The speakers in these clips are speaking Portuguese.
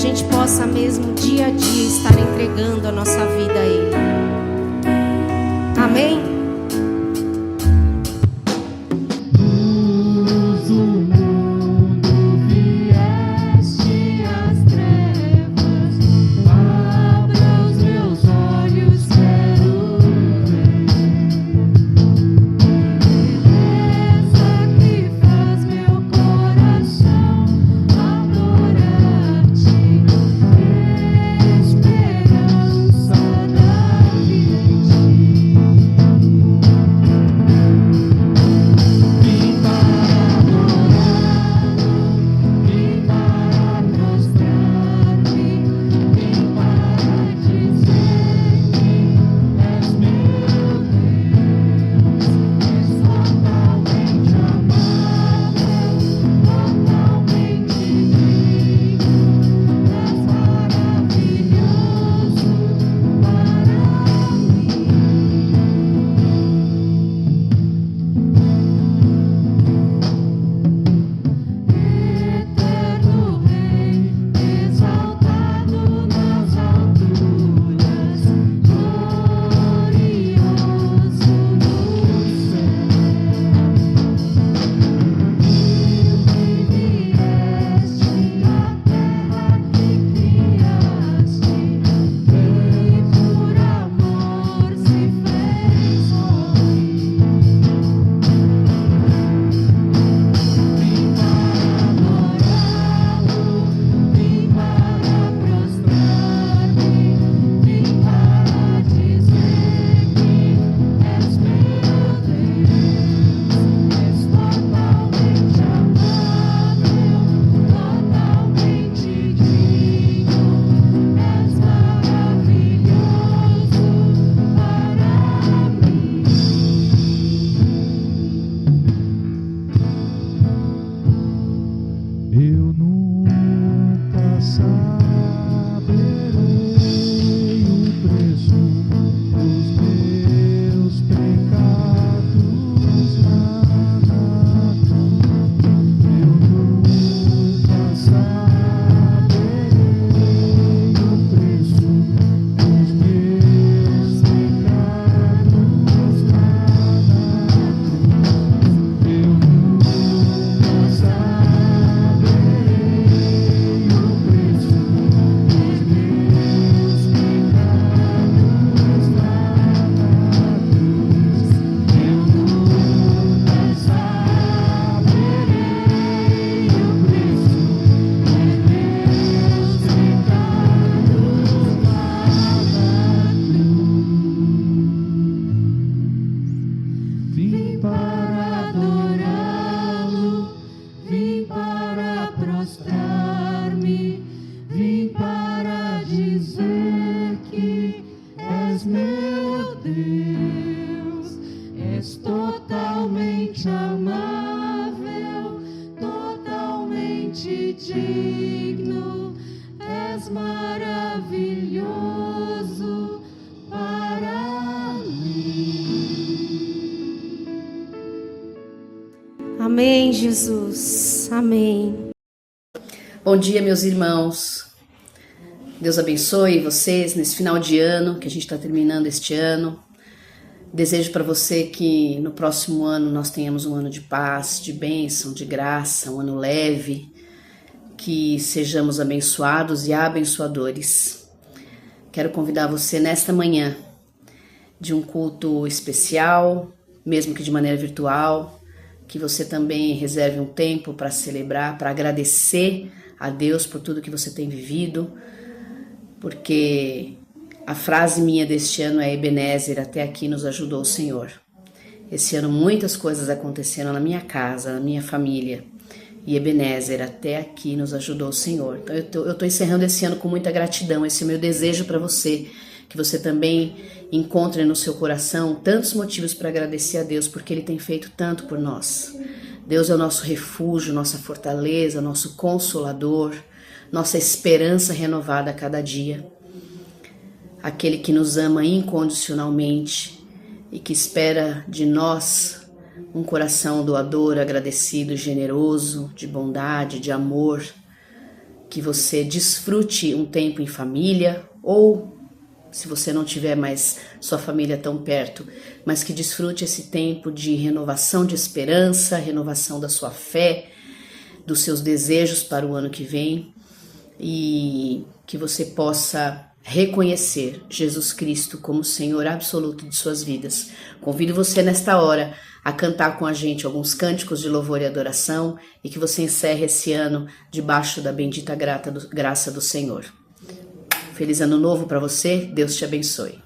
gente possa mesmo dia a dia estar entregando a nossa vida a Ele. Amém? Amém, Jesus. Amém. Bom dia, meus irmãos. Deus abençoe vocês nesse final de ano, que a gente está terminando este ano. Desejo para você que no próximo ano nós tenhamos um ano de paz, de bênção, de graça, um ano leve, que sejamos abençoados e abençoadores. Quero convidar você nesta manhã de um culto especial, mesmo que de maneira virtual, que você também reserve um tempo para celebrar, para agradecer a Deus por tudo que você tem vivido, porque a frase minha deste ano é Ebenezer, até aqui nos ajudou o Senhor. Esse ano muitas coisas aconteceram na minha casa, na minha família, e Ebenezer, até aqui nos ajudou o Senhor. Então eu tô encerrando esse ano com muita gratidão, esse é o meu desejo para você, que você também encontre no seu coração tantos motivos para agradecer a Deus, porque Ele tem feito tanto por nós. Deus é o nosso refúgio, nossa fortaleza, nosso consolador, nossa esperança renovada a cada dia. Aquele que nos ama incondicionalmente e que espera de nós um coração doador, agradecido, generoso, de bondade, de amor, que você desfrute um tempo em família, ou se você não tiver mais sua família tão perto, mas que desfrute esse tempo de renovação de esperança, renovação da sua fé, dos seus desejos para o ano que vem, e que você possa reconhecer Jesus Cristo como Senhor absoluto de suas vidas. Convido você nesta hora a cantar com a gente alguns cânticos de louvor e adoração e que você encerre esse ano debaixo da bendita graça do Senhor. Feliz ano novo para você, Deus te abençoe.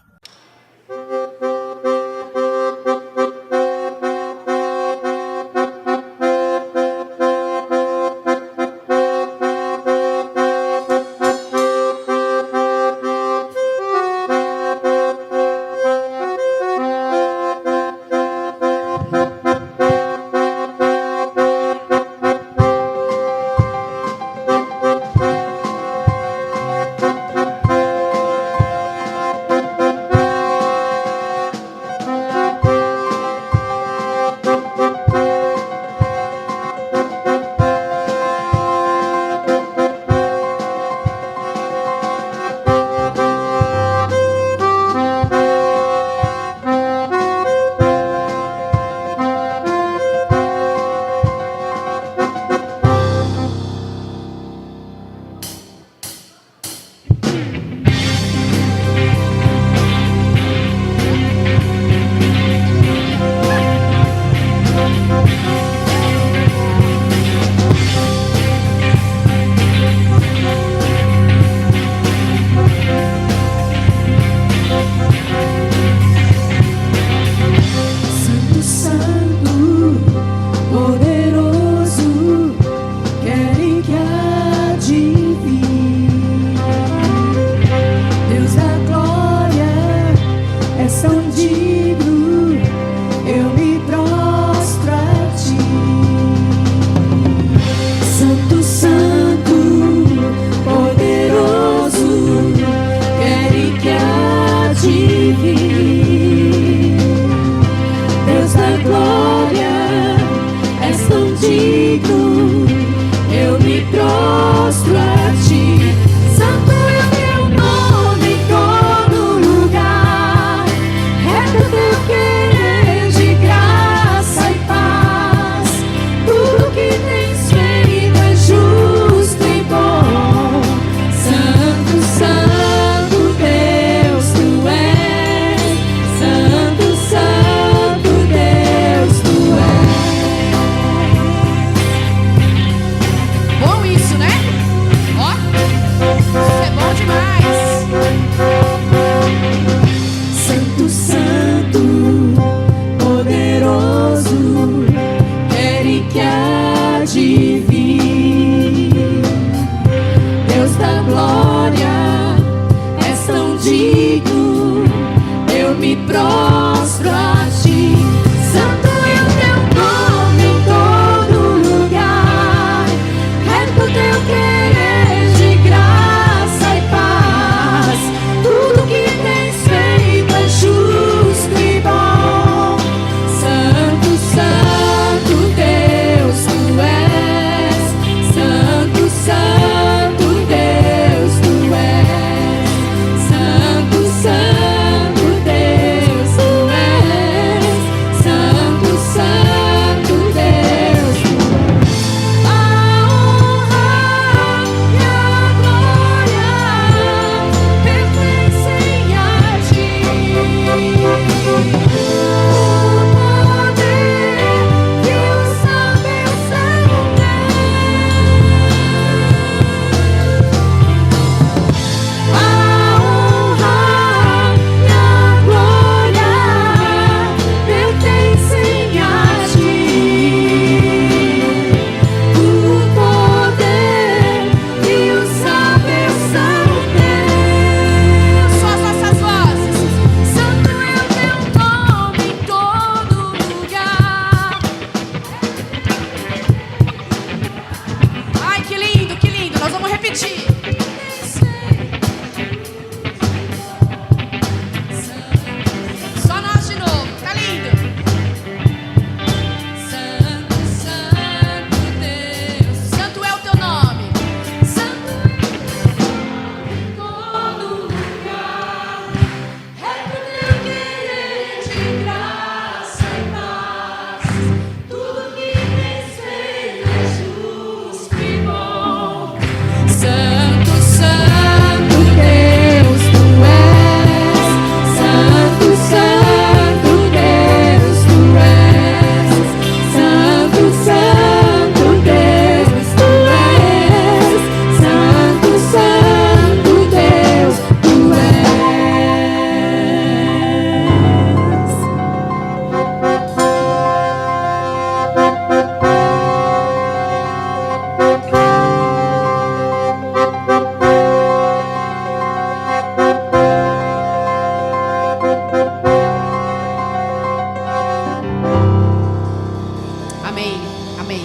Amém.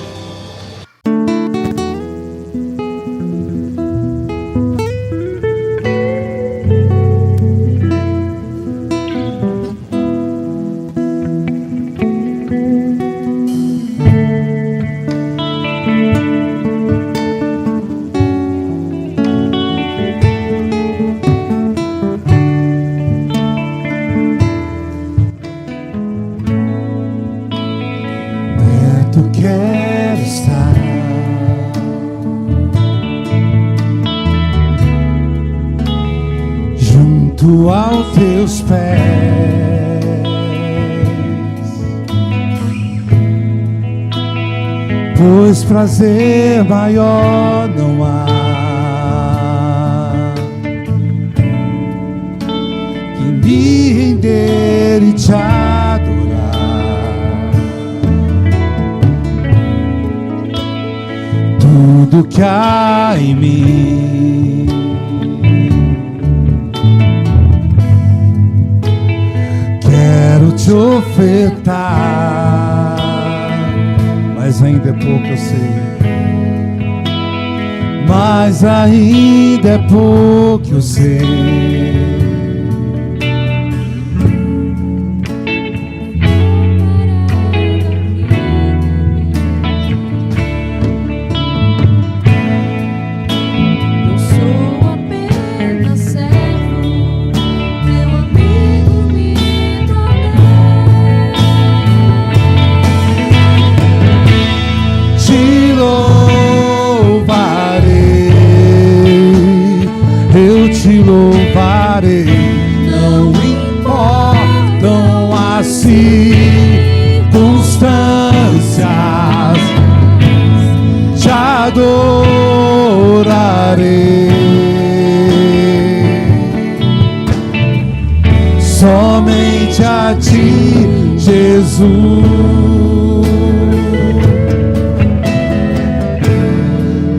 Quero estar junto aos teus pés, pois prazer maior não há que me render e te adorar. Tudo que há em mim quero te ofertar, mas ainda é pouco, eu sei. Mas ainda é pouco, eu sei. Te louvarei, não importam as circunstâncias, te adorarei. Somente a ti, Jesus,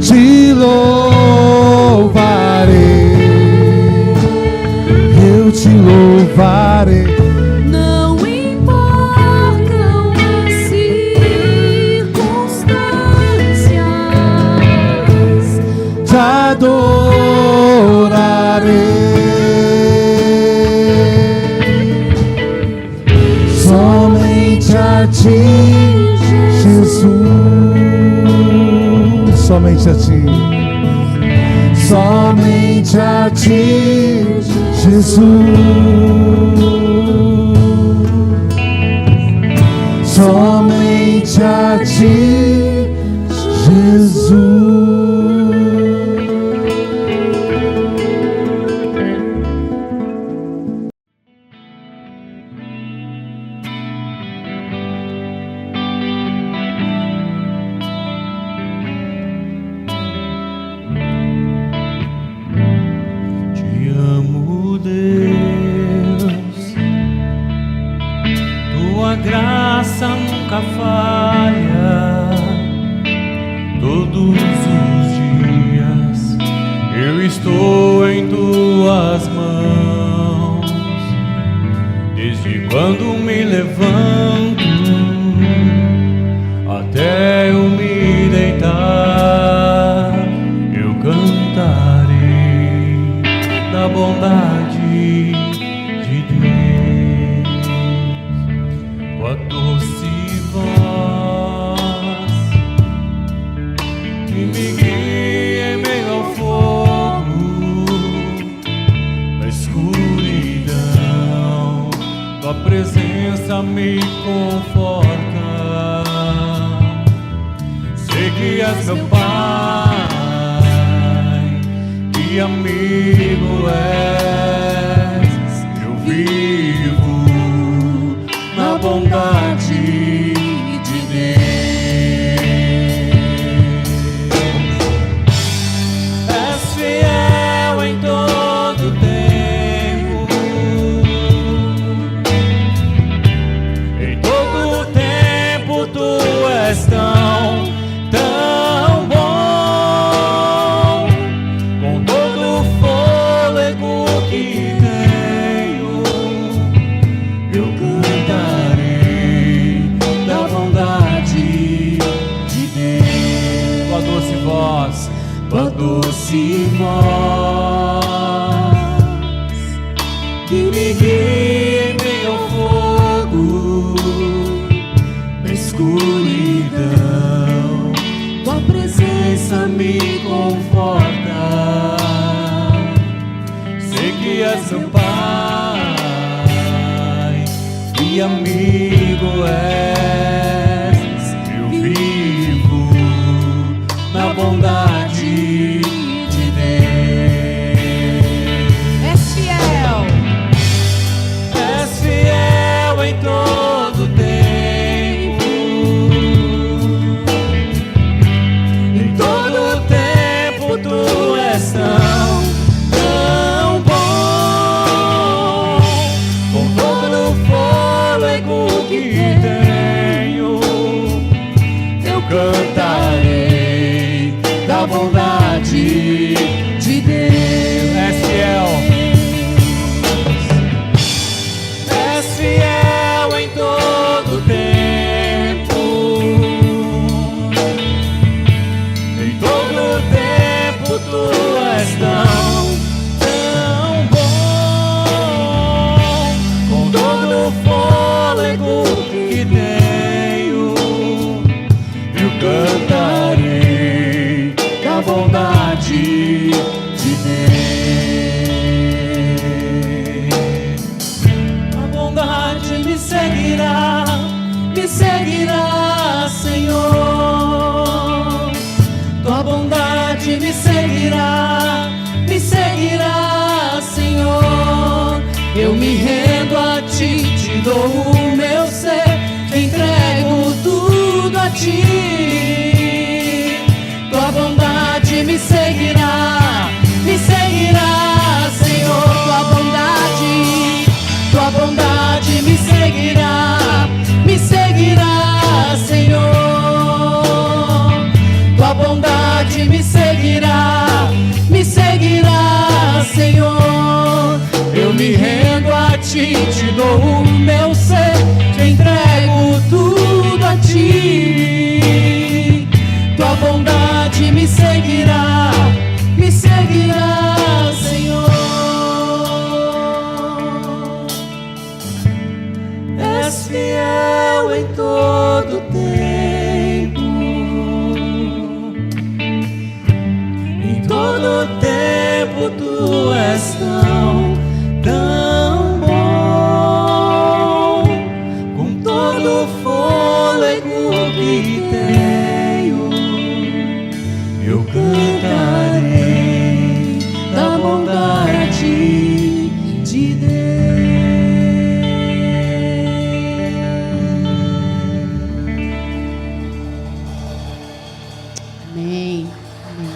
te louvarei. Eu te louvarei. Não importam as circunstâncias, te adorarei. Somente a ti, Jesus. Somente a ti. Somente a ti, Jesus. Somente a ti, Jesus. Graça nunca falha, todos os dias eu estou em tuas mãos. Desde quando me levanto até eu me deitar, eu cantarei da bondade de Deus. A doce voz que me guia em meio ao fogo da escuridão, tua presença me conforta. Sei que és meu Pai, que amigo és, eu vivo na bondade de Deus. És fiel em todo tempo, em todo tempo tu és tão bom. Com todo o fôlego que tenho, eu cantarei tua doce voz que me guia em meio ao fogo, na escuridão. Tua presença me conforta, sei que és meu Pai e amigo és. Eu vivo na bondade de Deus. És fiel. És fiel em todo tempo, em todo tempo tu és tão bom. Com todo o fôlego que tenho, eu cantarei da bondade de Deus. És fiel. És fiel em todo tempo, em todo tempo tu és tão bom. Com todo o fôlego que tenho, eu cantarei da bondade de Deus. A bondade me seguirá, Senhor. Tua bondade me seguirá, Senhor. Eu me rendo a ti, te dou o meu ser, entrego tudo a ti. Tua bondade me seguirá, Senhor. Tua bondade me seguirá, Senhor. Tua bondade me seguirá, Senhor. Eu me rendo a ti, te dou o meu ser, te entrego tudo a ti. Tua bondade me seguirá, Senhor. És fiel em todo tempo, em todo tempo tu és tão bom. Com todo o fôlego que tenho, eu cantarei da bondade de Deus. Amém. Amém.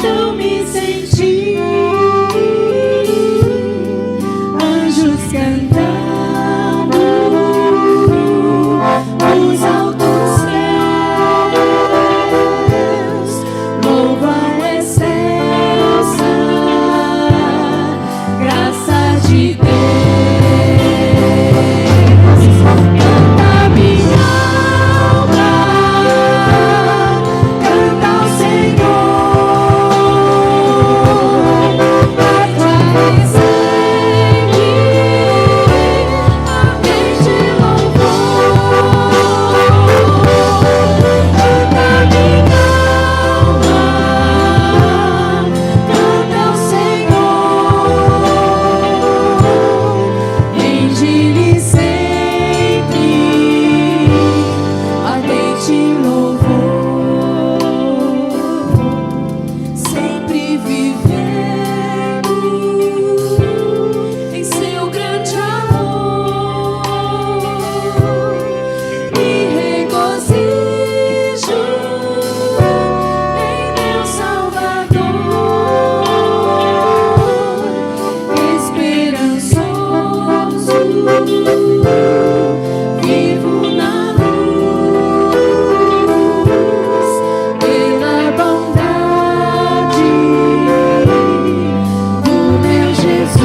então me senti anjos cantando nos altos céus, louva excelsa graça de Deus. Canta minha alma, canta ao Senhor, aclame sempre a mente louvor. Canta minha alma, canta ao Senhor, rende-lhe sempre ardente louvor, sempre vivendo em seu grande amor, me regozijo em meu Salvador, esperançoso, vivo na luz, pela bondade do meu Jesus.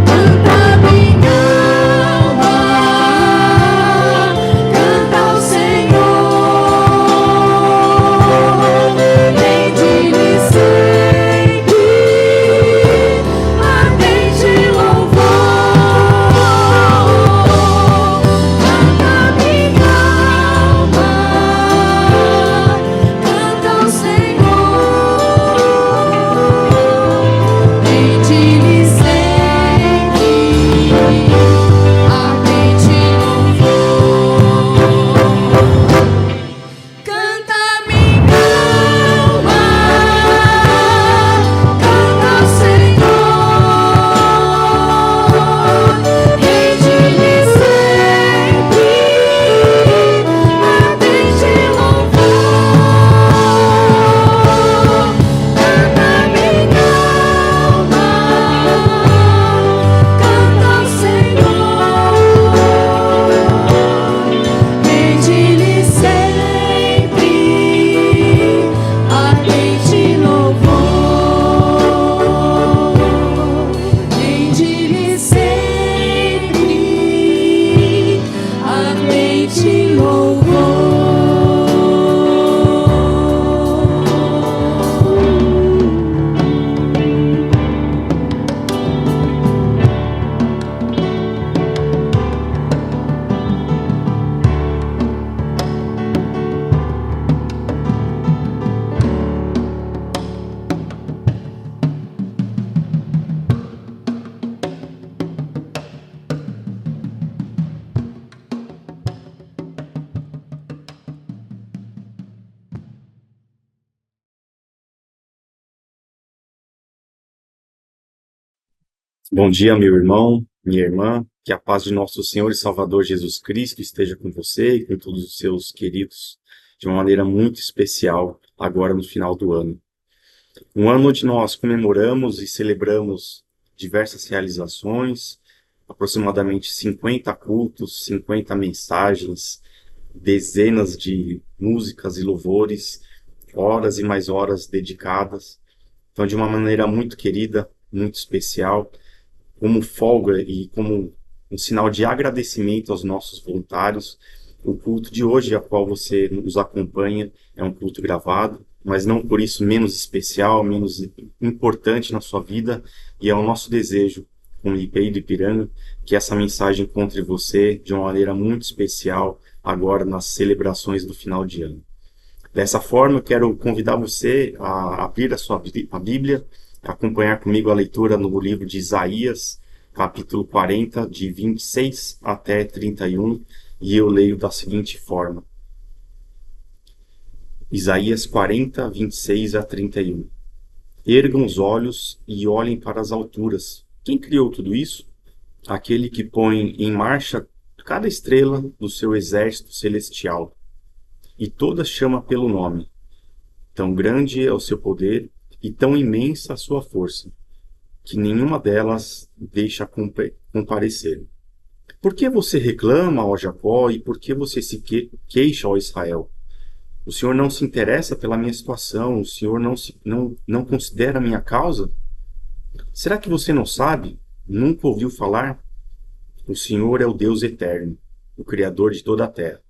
Canta minha alma, canta ao Senhor, rende-lhe sempre ardente louvor. Canta minha alma, canta ao Senhor, rende-lhe sempre ardente louvor. Canta minha alma, canta ao Senhor, rende-lhe sempre ardente louvor. Canta minha alma, canta ao Senhor, rende-lhe sempre ardente louvor, rende-lhe sempre ardente Bom dia, meu irmão, minha irmã. Que a paz de nosso Senhor e Salvador Jesus Cristo esteja com você e com todos os seus queridos de uma maneira muito especial agora no final do ano. Um ano onde nós comemoramos e celebramos diversas realizações, aproximadamente 50 cultos, 50 mensagens, dezenas de músicas e louvores, horas e mais horas dedicadas. Então, de uma maneira muito querida, muito especial, como folga e como um sinal de agradecimento aos nossos voluntários, o culto de hoje, a qual você nos acompanha, é um culto gravado, mas não por isso menos especial, menos importante na sua vida, e é o nosso desejo, como IPI do Ipiranga, que essa mensagem encontre você de uma maneira muito especial agora nas celebrações do final de ano. Dessa forma, eu quero convidar você a abrir a Bíblia, acompanhar comigo a leitura no livro de Isaías, capítulo 40, de 26 até 31, e eu leio da seguinte forma. Isaías 40, 26 a 31. Ergam os olhos e olhem para as alturas. Quem criou tudo isso? Aquele que põe em marcha cada estrela do seu exército celestial, e todas chama pelo nome. Tão grande é o seu poder e tão imensa a sua força, que nenhuma delas deixa comparecer. Por que você reclama, ó Jacó, e por que você se queixa, ó Israel? O Senhor não se interessa pela minha situação, o Senhor não considera a minha causa? Será que você não sabe? Nunca ouviu falar? O Senhor é o Deus eterno, o Criador de toda a terra.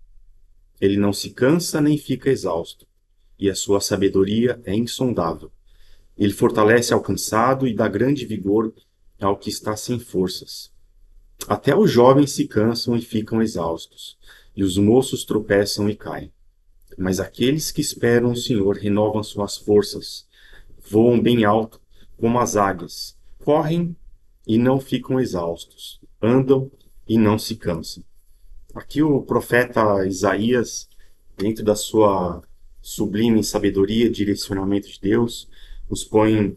Ele não se cansa nem fica exausto, e a sua sabedoria é insondável. Ele fortalece ao cansado e dá grande vigor ao que está sem forças. Até os jovens se cansam e ficam exaustos, e os moços tropeçam e caem. Mas aqueles que esperam o Senhor renovam suas forças, voam bem alto como as águias, correm e não ficam exaustos, andam e não se cansam. Aqui o profeta Isaías, dentro da sua sublime sabedoria, direcionamento de Deus, nos põe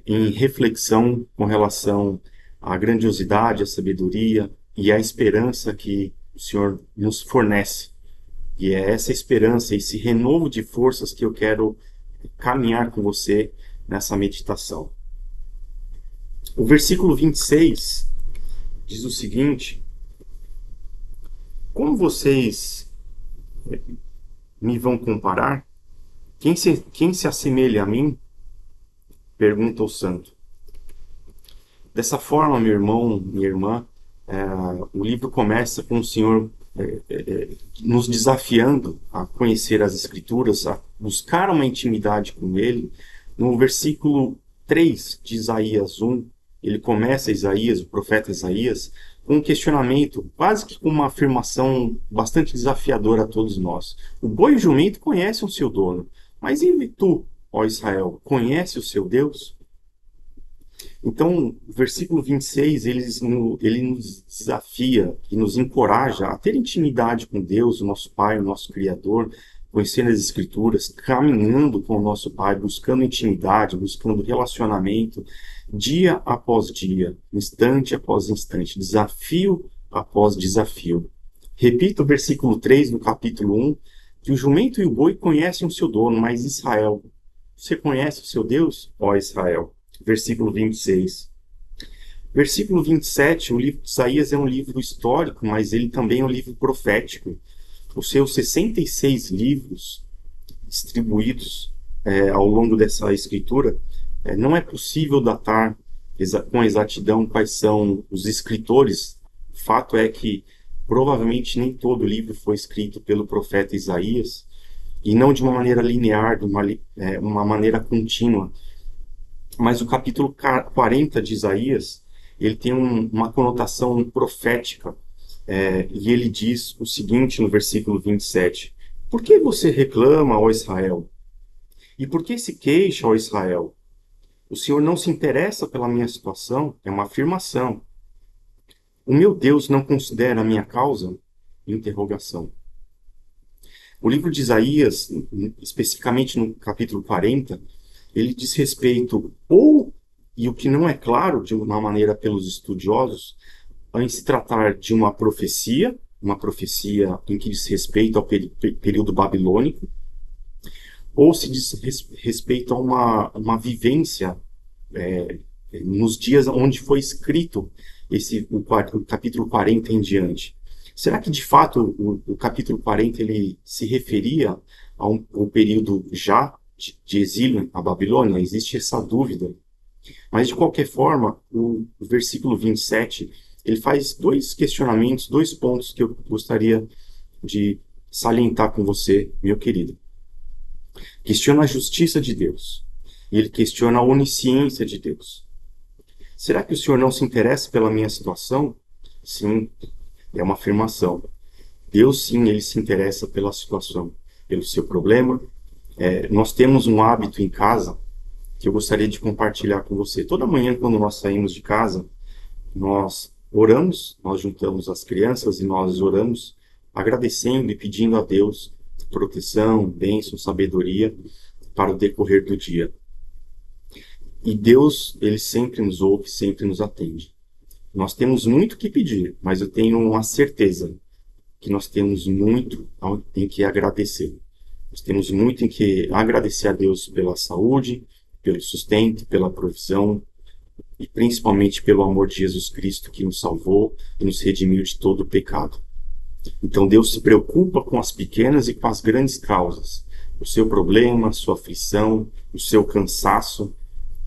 em reflexão com relação à grandiosidade, à sabedoria e à esperança que o Senhor nos fornece. E é essa esperança, esse renovo de forças que eu quero caminhar com você nessa meditação. O versículo 26 diz o seguinte: como vocês me vão comparar? Quem se assemelha a mim? Pergunta o santo. Dessa forma, meu irmão, minha irmã, o livro começa com o Senhor nos desafiando a conhecer as Escrituras, a buscar uma intimidade com Ele. No versículo 3 de Isaías 1, ele começa Isaías, o profeta Isaías, com um questionamento, quase que com uma afirmação bastante desafiadora a todos nós. O boi e o jumento conhecem o seu dono, mas e tu, ó Israel, conhece o seu Deus? Então, o versículo 26, ele nos desafia e nos encoraja a ter intimidade com Deus, o nosso Pai, o nosso Criador, conhecendo as Escrituras, caminhando com o nosso Pai, buscando intimidade, buscando relacionamento, dia após dia, instante após instante, desafio após desafio. Repita o versículo 3 do capítulo 1, que o jumento e o boi conhecem o seu dono, mas Israel, você conhece o seu Deus, ó Israel? Versículo 26. Versículo 27, o livro de Isaías é um livro histórico, mas ele também é um livro profético. Os seus 66 livros distribuídos ao longo dessa escritura, não é possível datar com exatidão quais são os escritores. O fato é que provavelmente nem todo o livro foi escrito pelo profeta Isaías, e não de uma maneira linear, de uma maneira contínua. Mas o capítulo 40 de Isaías, ele tem uma conotação profética, e ele diz o seguinte no versículo 27: por que você reclama, ó Israel? E por que se queixa, ó Israel? O Senhor não se interessa pela minha situação? É uma afirmação. O meu Deus não considera a minha causa? Interrogação. O livro de Isaías, especificamente no capítulo 40, ele diz respeito, e o que não é claro de uma maneira pelos estudiosos, em se tratar de uma profecia em que diz respeito ao período babilônico, ou se diz respeito a uma vivência nos dias onde foi escrito o capítulo 40 em diante. Será que de fato o capítulo 40 ele se referia ao período já de exílio à Babilônia? Existe essa dúvida. Mas, de qualquer forma, o versículo 27, ele faz dois questionamentos, dois pontos que eu gostaria de salientar com você, meu querido. Questiona a justiça de Deus. E ele questiona a onisciência de Deus. Será que o Senhor não se interessa pela minha situação? Sim, é uma afirmação. Deus, sim, ele se interessa pela situação, pelo seu problema. Nós temos um hábito em casa que eu gostaria de compartilhar com você. Toda manhã, quando nós saímos de casa, nós oramos, nós juntamos as crianças e nós oramos, agradecendo e pedindo a Deus proteção, bênção, sabedoria para o decorrer do dia. E Deus, ele sempre nos ouve, sempre nos atende. Nós temos muito que pedir, mas eu tenho uma certeza que nós temos muito em que agradecer. Nós temos muito em que agradecer a Deus pela saúde, pelo sustento, pela provisão e principalmente pelo amor de Jesus Cristo que nos salvou e nos redimiu de todo o pecado. Então Deus se preocupa com as pequenas e com as grandes causas. O seu problema, a sua aflição, o seu cansaço.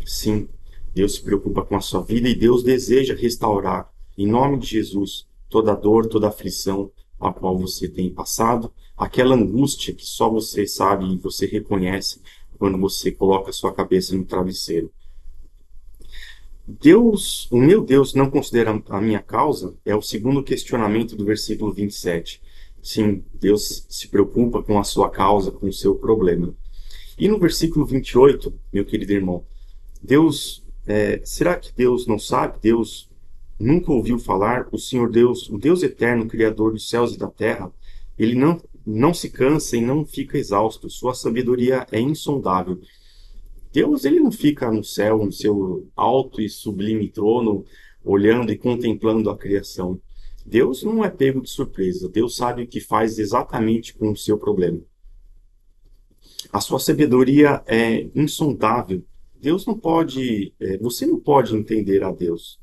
Sim, Deus se preocupa com a sua vida e Deus deseja restaurar, em nome de Jesus, toda dor, toda aflição a qual você tem passado, aquela angústia que só você sabe e você reconhece quando você coloca a sua cabeça no travesseiro. Deus, o meu Deus não considera a minha causa, é o segundo questionamento do versículo 27. Sim, Deus se preocupa com a sua causa, com o seu problema. E no versículo 28, meu querido irmão, será que Deus não sabe? Deus nunca ouviu falar? O Senhor Deus, o Deus eterno, Criador dos céus e da terra, ele não se cansa e não fica exausto. Sua sabedoria é insondável. Deus, ele não fica no céu, no seu alto e sublime trono, olhando e contemplando a criação. Deus não é pego de surpresa. Deus sabe o que faz exatamente com o seu problema. A sua sabedoria é insondável. Deus não pode, você não pode entender a Deus.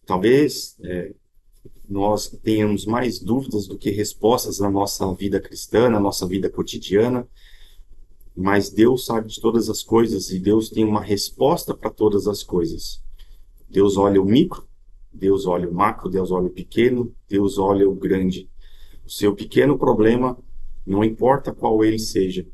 Talvez nós tenhamos mais dúvidas do que respostas na nossa vida cristã, na nossa vida cotidiana. Mas Deus sabe de todas as coisas e Deus tem uma resposta para todas as coisas. Deus olha o micro, Deus olha o macro, Deus olha o pequeno, Deus olha o grande. O seu pequeno problema, não importa qual ele seja,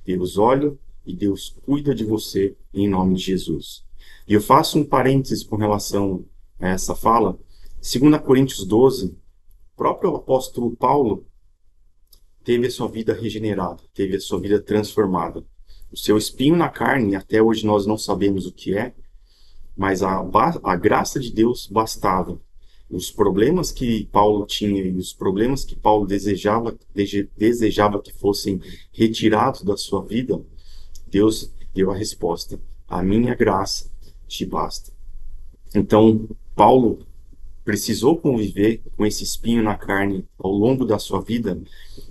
Deus olha e Deus cuida de você em nome de Jesus. E eu faço um parênteses com relação a essa fala. 2 Coríntios 12, o próprio apóstolo Paulo teve a sua vida regenerada, teve a sua vida transformada. O seu espinho na carne, até hoje nós não sabemos o que é, mas a graça de Deus bastava. Os problemas que Paulo tinha e os problemas que Paulo desejava que fossem retirados da sua vida, Deus deu a resposta. A minha graça te basta. Então, Paulo precisou conviver com esse espinho na carne ao longo da sua vida,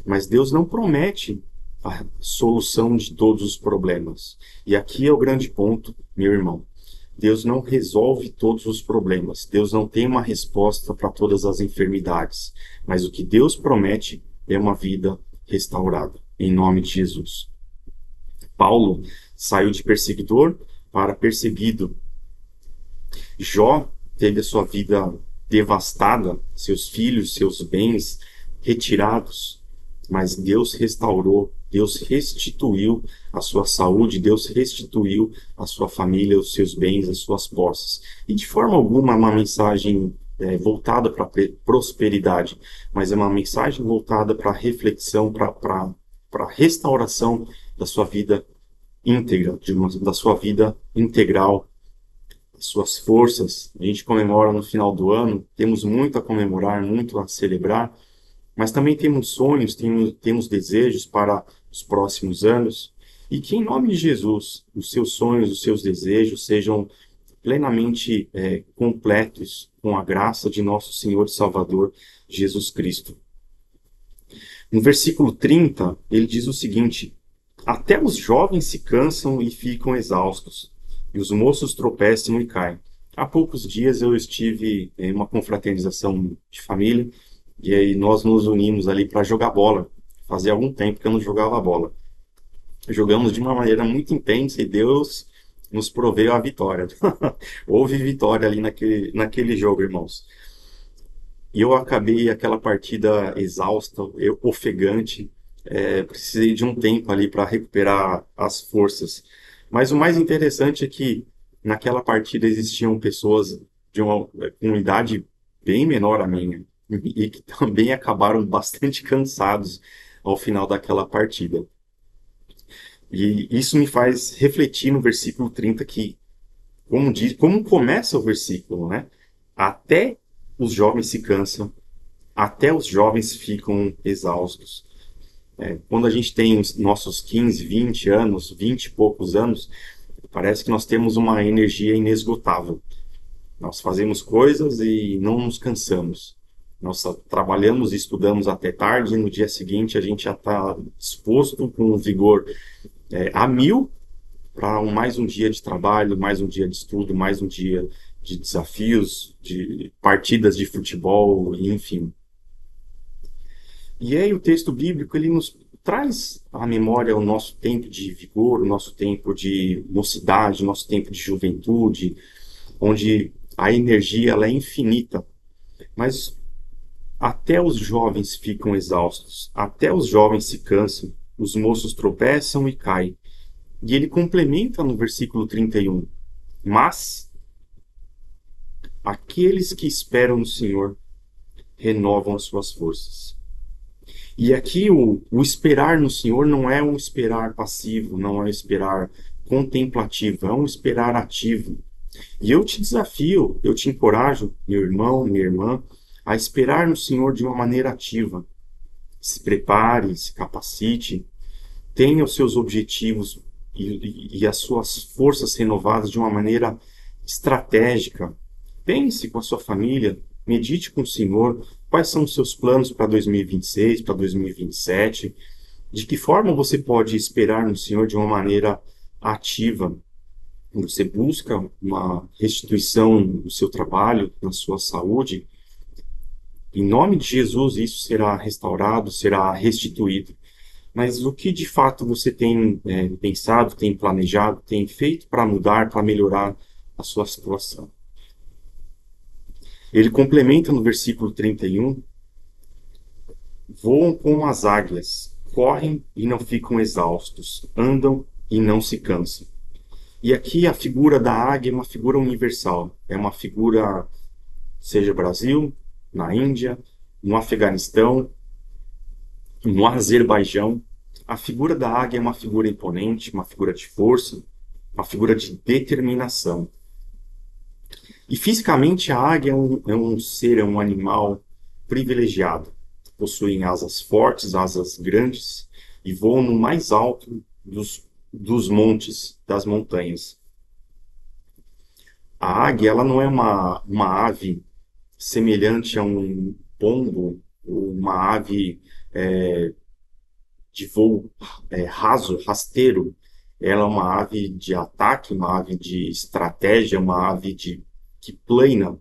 mas Deus não promete a solução de todos os problemas. E aqui é o grande ponto, meu irmão. Deus não resolve todos os problemas. Deus não tem uma resposta para todas as enfermidades. Mas o que Deus promete é uma vida restaurada, em nome de Jesus. Paulo saiu de perseguidor para perseguido. Jó teve a sua vida devastada, seus filhos, seus bens retirados, mas Deus restaurou, Deus restituiu a sua saúde, Deus restituiu a sua família, os seus bens, as suas posses. E de forma alguma uma mensagem voltada para a prosperidade, mas é uma mensagem voltada para a reflexão, para a restauração da sua vida íntegra, da sua vida integral, suas forças. A gente comemora no final do ano, temos muito a comemorar, muito a celebrar, mas também temos sonhos, temos desejos para os próximos anos, e que em nome de Jesus, os seus sonhos, os seus desejos sejam plenamente completos com a graça de nosso Senhor e Salvador Jesus Cristo. No versículo 30, ele diz o seguinte: até os jovens se cansam e ficam exaustos, e os moços tropeçam e caem. Há poucos dias eu estive em uma confraternização de família, e aí nós nos unimos ali para jogar bola. Fazia algum tempo que eu não jogava bola. Jogamos de uma maneira muito intensa e Deus nos proveu a vitória. Houve vitória ali naquele jogo, irmãos. E eu acabei aquela partida exausta, ofegante. Precisei de um tempo ali para recuperar as forças. Mas o mais interessante é que naquela partida existiam pessoas com idade bem menor a minha e que também acabaram bastante cansados ao final daquela partida. E isso me faz refletir no versículo 30 que, como começa o versículo, né? Até os jovens se cansam, até os jovens ficam exaustos. Quando a gente tem os nossos 15, 20 anos, 20 e poucos anos, parece que nós temos uma energia inesgotável. Nós fazemos coisas e não nos cansamos. Nós trabalhamos e estudamos até tarde, e no dia seguinte a gente já está disposto com vigor a mil para mais um dia de trabalho, mais um dia de estudo, mais um dia de desafios, de partidas de futebol, enfim. E aí o texto bíblico, ele nos traz à memória o nosso tempo de vigor, o nosso tempo de mocidade, o nosso tempo de juventude, onde a energia ela é infinita. Mas até os jovens ficam exaustos, até os jovens se cansam, os moços tropeçam e caem. E ele complementa no versículo 31. Mas aqueles que esperam no Senhor renovam as suas forças. E aqui o esperar no Senhor não é um esperar passivo, não é um esperar contemplativo, é um esperar ativo. E eu te desafio, eu te encorajo, meu irmão, minha irmã, a esperar no Senhor de uma maneira ativa. Se prepare, se capacite, tenha os seus objetivos e as suas forças renovadas de uma maneira estratégica. Pense com a sua família, medite com o Senhor, quais são os seus planos para 2026, para 2027, de que forma você pode esperar no Senhor de uma maneira ativa. Você busca uma restituição do seu trabalho, da sua saúde. Em nome de Jesus, isso será restaurado, será restituído. Mas o que de fato você tem pensado, tem planejado, tem feito para mudar, para melhorar a sua situação? Ele complementa no versículo 31, voam como as águias, correm e não ficam exaustos, andam e não se cansam. E aqui a figura da águia é uma figura universal, é uma figura, seja Brasil, na Índia, no Afeganistão, no Azerbaijão. A figura da águia é uma figura imponente, uma figura de força, uma figura de determinação. E fisicamente a águia é um ser, é um animal privilegiado. Possuem asas fortes, asas grandes e voam no mais alto dos montes, das montanhas. A águia ela não é uma ave semelhante a um pombo, ou uma ave de voo raso, rasteiro. Ela é uma ave de ataque, uma ave de estratégia, uma ave que plana.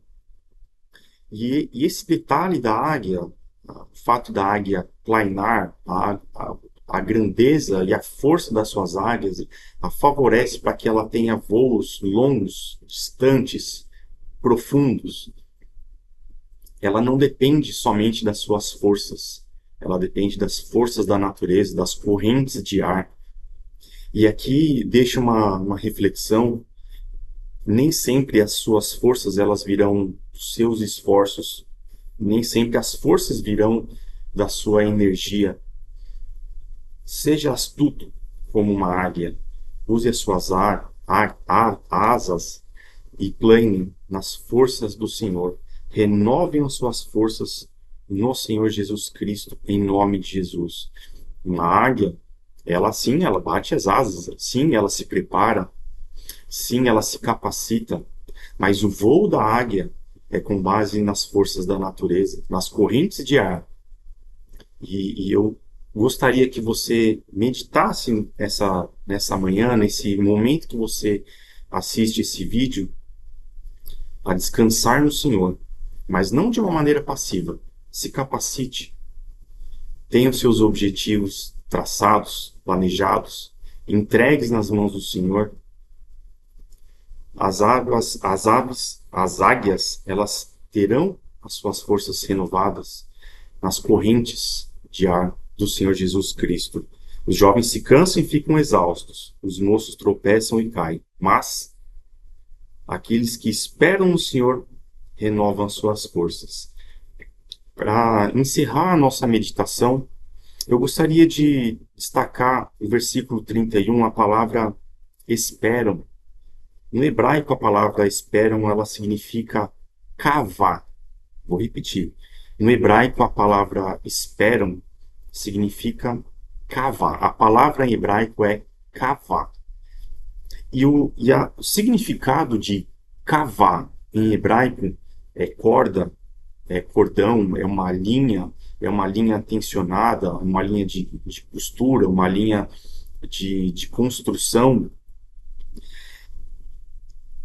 E esse detalhe da águia, o fato da águia planar, a grandeza e a força das suas águias a favorece para que ela tenha voos longos, distantes, profundos. Ela não depende somente das suas forças, ela depende das forças da natureza, das correntes de ar. E aqui deixa uma reflexão: nem sempre as suas forças elas virão dos seus esforços, nem sempre as forças virão da sua energia. Seja astuto como uma águia, use as suas asas e plane nas forças do Senhor. Renovem as suas forças no Senhor Jesus Cristo, em nome de Jesus. Uma águia, ela sim, ela bate as asas, sim, ela se prepara, sim, ela se capacita, mas o voo da águia é com base nas forças da natureza, nas correntes de ar. E eu gostaria que você meditasse nessa manhã, nesse momento que você assiste esse vídeo, a descansar no Senhor, mas não de uma maneira passiva. Se capacite, tenha os seus objetivos traçados, planejados, entregues nas mãos do Senhor. As águias, elas terão as suas forças renovadas nas correntes de ar do Senhor Jesus Cristo. Os jovens se cansam e ficam exaustos, os moços tropeçam e caem, mas aqueles que esperam no Senhor renovam as suas forças. Para encerrar a nossa meditação, eu gostaria de destacar o versículo 31, a palavra esperam. No hebraico, a palavra esperam, ela significa cavar. Vou repetir. No hebraico, a palavra esperam significa cavar. A palavra em hebraico é cavar. E o significado de cavar em hebraico é corda, cordão, é uma linha tensionada, uma linha de costura, uma linha de construção.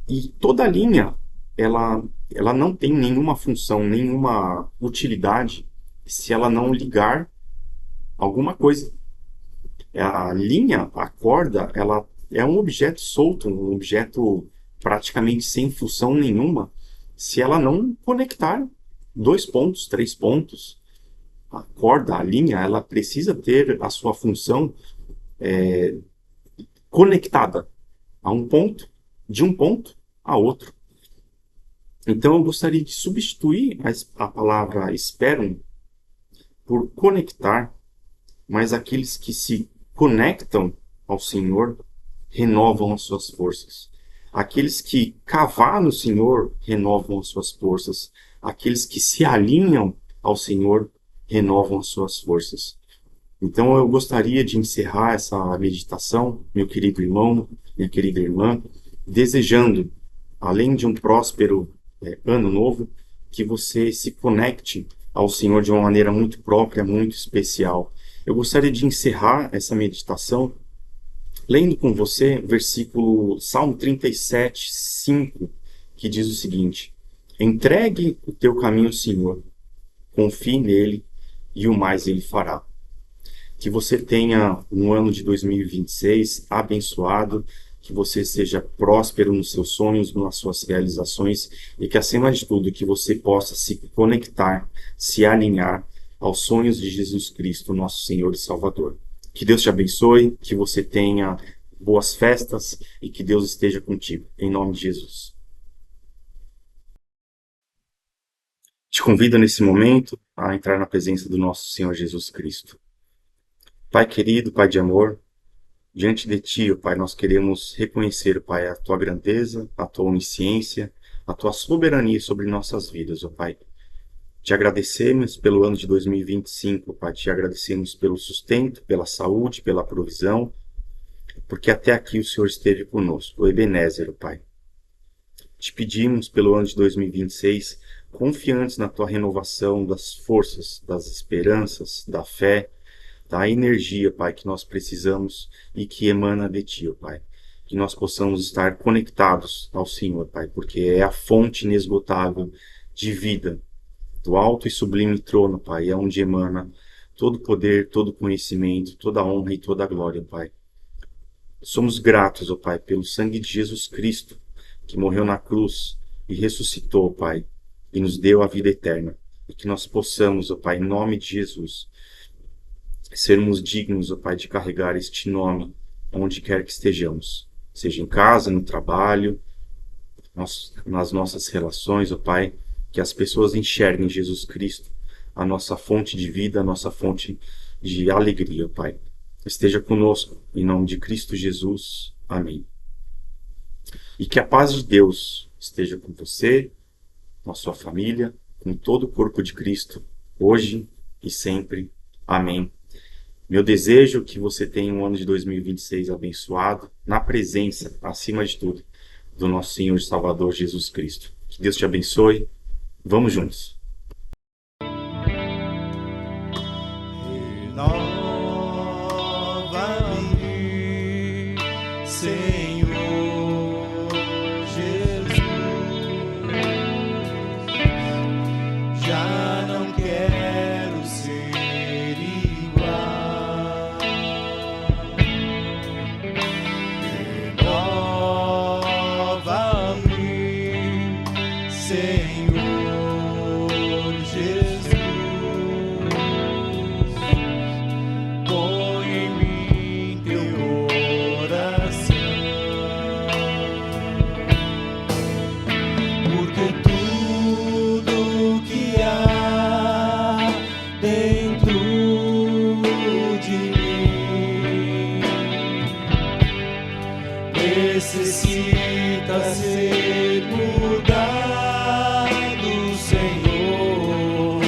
E toda linha, ela não tem nenhuma função, nenhuma utilidade se ela não ligar alguma coisa. A linha, a corda, ela é um objeto solto, um objeto praticamente sem função nenhuma, se ela não conectar 2 pontos, 3 pontos. A corda, a linha, ela precisa ter a sua função conectada a um ponto, de um ponto a outro. Então eu gostaria de substituir a palavra esperam por conectar, mas aqueles que se conectam ao Senhor renovam as suas forças. Aqueles que cavar no Senhor renovam as suas forças. Aqueles que se alinham ao Senhor renovam as suas forças. Então eu gostaria de encerrar essa meditação, meu querido irmão, minha querida irmã, desejando, além de um próspero ano novo, que você se conecte ao Senhor de uma maneira muito própria, muito especial. Eu gostaria de encerrar essa meditação lendo com você versículo Salmo 37, 5, que diz o seguinte: entregue o teu caminho ao Senhor, confie nele e o mais ele fará. Que você tenha um ano de 2026 abençoado, que você seja próspero nos seus sonhos, nas suas realizações e que, acima de tudo, que você possa se conectar, se alinhar aos sonhos de Jesus Cristo, nosso Senhor e Salvador. Que Deus te abençoe, que você tenha boas festas e que Deus esteja contigo. Em nome de Jesus. Te convido nesse momento a entrar na presença do nosso Senhor Jesus Cristo. Pai querido, Pai de amor, diante de Ti, ó Pai, nós queremos reconhecer, Pai, a Tua grandeza, a Tua onisciência, a Tua soberania sobre nossas vidas, ó Pai. Te agradecemos pelo ano de 2025, Pai, te agradecemos pelo sustento, pela saúde, pela provisão, porque até aqui o Senhor esteve conosco, o Ebenezer, ó Pai. Te pedimos pelo ano de 2026, confiantes na Tua renovação das forças, das esperanças, da fé, da energia, Pai, que nós precisamos e que emana de Ti, ó Pai. Que nós possamos estar conectados ao Senhor, Pai, porque é a fonte inesgotável de vida, do alto e sublime trono, Pai, é onde emana todo poder, todo conhecimento, toda honra e toda glória, Pai. Somos gratos, ó Pai, pelo sangue de Jesus Cristo, que morreu na cruz e ressuscitou, Pai, e nos deu a vida eterna. E que nós possamos, ó Pai, em nome de Jesus, sermos dignos, ó Pai, de carregar este nome onde quer que estejamos, seja em casa, no trabalho, nas nossas relações, ó Pai, que as pessoas enxerguem Jesus Cristo, a nossa fonte de vida, a nossa fonte de alegria, ó Pai. Esteja conosco, em nome de Cristo Jesus. Amém. E que a paz de Deus esteja com você, com a sua família, com todo o corpo de Cristo, hoje e sempre. Amém. Meu desejo é que você tenha um ano de 2026 abençoado, na presença, acima de tudo, do nosso Senhor e Salvador Jesus Cristo. Que Deus te abençoe. Vamos juntos. Renova-me, Senhor Jesus. Já não quero ser igual. Renova-me, Senhor Jesus. Põe em mim teu coração, porque tudo que há dentro de mim necessita ser mudado, Senhor,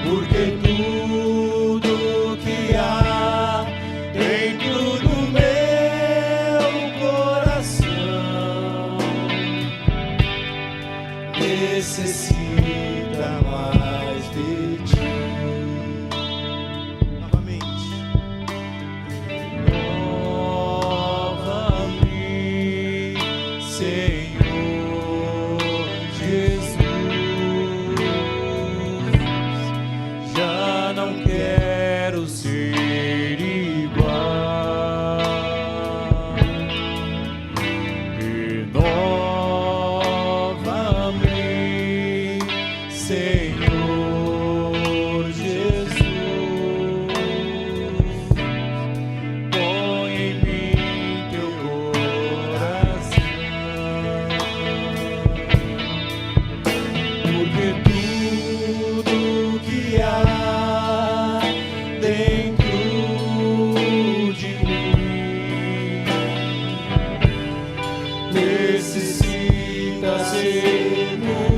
porque tudo que há dentro do meu coração necessita mais necessita ser